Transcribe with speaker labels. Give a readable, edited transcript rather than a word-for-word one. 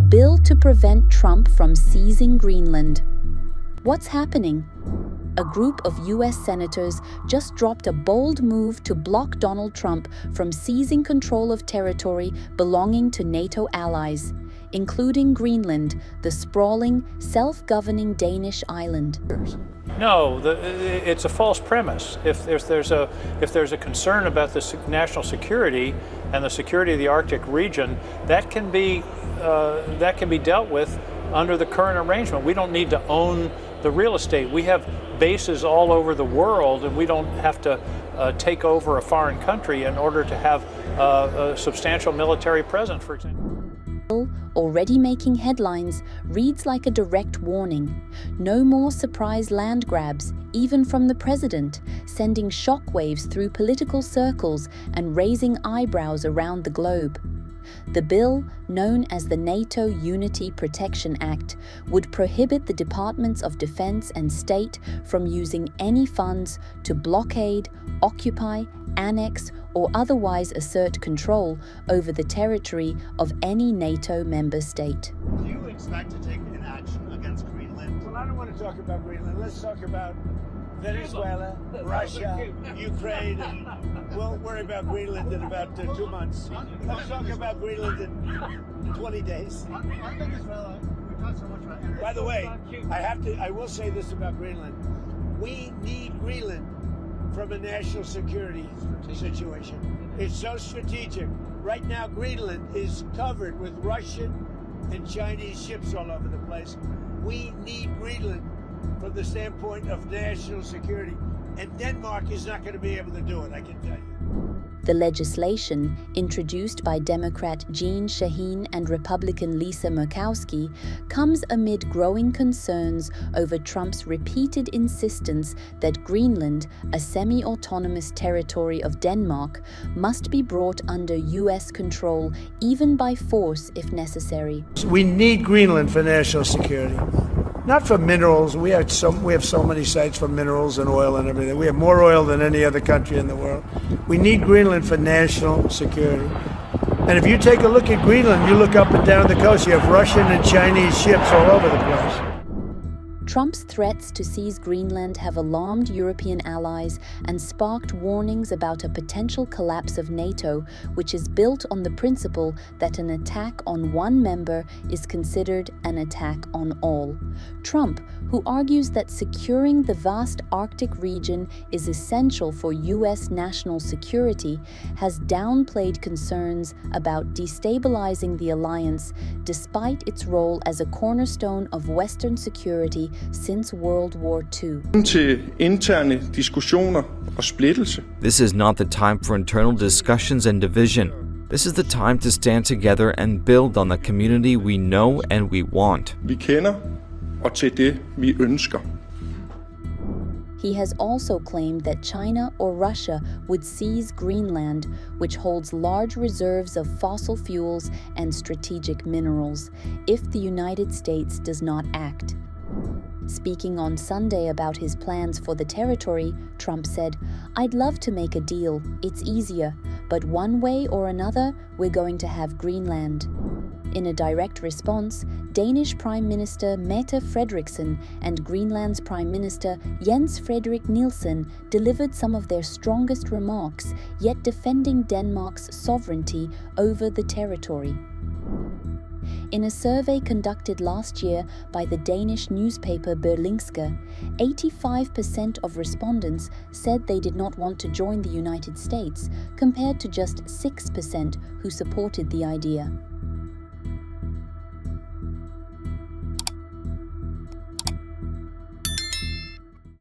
Speaker 1: bill to prevent Trump from seizing Greenland. What's happening? A group of US senators just dropped a bold move to block Donald Trump from seizing control of territory belonging to NATO allies, including Greenland, the sprawling, self-governing Danish island.
Speaker 2: No, it's a false premise. If there's a concern about the national security and the security of the Arctic region, that can be dealt with under the current arrangement. We don't need to own the real estate. We have bases all over the world, and we don't have to take over a foreign country in order to have a substantial military presence, for example.
Speaker 1: Already making headlines, reads like a direct warning. No more surprise land grabs, even from the president, sending shockwaves through political circles and raising eyebrows around the globe. The bill, known as the NATO Unity Protection Act, would prohibit the Departments of Defense and State from using any funds to blockade, occupy, annex, or otherwise assert control over the territory of any NATO member state.
Speaker 3: Do you expect to take an action against Greenland?
Speaker 4: Well, I don't want to talk about Greenland. Let's talk about Venezuela, Russia, Ukraine, and we'll worry about Greenland in about 2 months. Let's talk about Greenland in 20 days.
Speaker 3: On Venezuela, we talked so much about energy.
Speaker 4: By the way, I will say this about Greenland. We need Greenland from a national security situation. It's so strategic. Right now, Greenland is covered with Russian and Chinese ships all over the place. We need Greenland from the standpoint of national security, and Denmark is not going to be able to do it, I can tell you.
Speaker 1: The legislation, introduced by Democrat Jeanne Shaheen and Republican Lisa Murkowski, comes amid growing concerns over Trump's repeated insistence that Greenland, a semi-autonomous territory of Denmark, must be brought under US control, even by force if necessary.
Speaker 4: We need Greenland for national security. Not for minerals. We have so many sites for minerals and oil and everything. We have more oil than any other country in the world. We need Greenland for national security. And if you take a look at Greenland, you look up and down the coast, you have Russian and Chinese ships all over the place.
Speaker 1: Trump's threats to seize Greenland have alarmed European allies and sparked warnings about a potential collapse of NATO, which is built on the principle that an attack on one member is considered an attack on all. Trump, who argues that securing the vast Arctic region is essential for US national security, has downplayed concerns about destabilizing the alliance, despite its role as a cornerstone of Western security since World War II.
Speaker 5: This is not the time for internal discussions and division. This is the time to stand together and build on the community we know and we want.
Speaker 1: He has also claimed that China or Russia would seize Greenland, which holds large reserves of fossil fuels and strategic minerals, if the United States does not act. Speaking on Sunday about his plans for the territory, Trump said, "I'd love to make a deal. It's easier. But one way or another, we're going to have Greenland." In a direct response, Danish Prime Minister Mette Frederiksen and Greenland's Prime Minister Jens Frederik Nielsen delivered some of their strongest remarks, yet defending Denmark's sovereignty over the territory. In a survey conducted last year by the Danish newspaper Berlingske, 85% of respondents said they did not want to join the United States, compared to just 6% who supported the idea.